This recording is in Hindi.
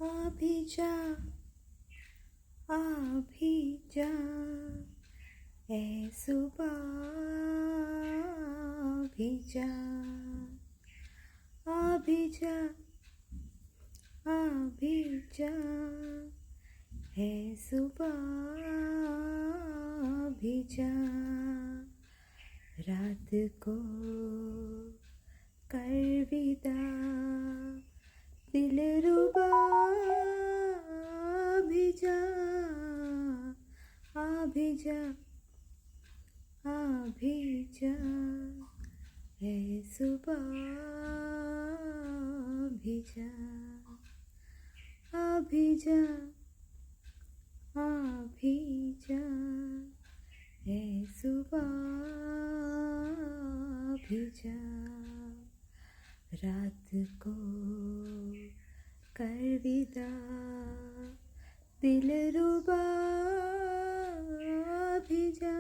अभी जा, अभी जा, ए सुबह अभी जा, अभी जा, अभी जा, ए सुबह अभी जा। रात को कर विदा, दिलरुबा अभी जा, अभी जा, अभी जा, ए सुबह अभी जा, अभी जा, अभी जा, ए सुबह अभी जा। रात को कर विदा, दिलरुबा अभी जा।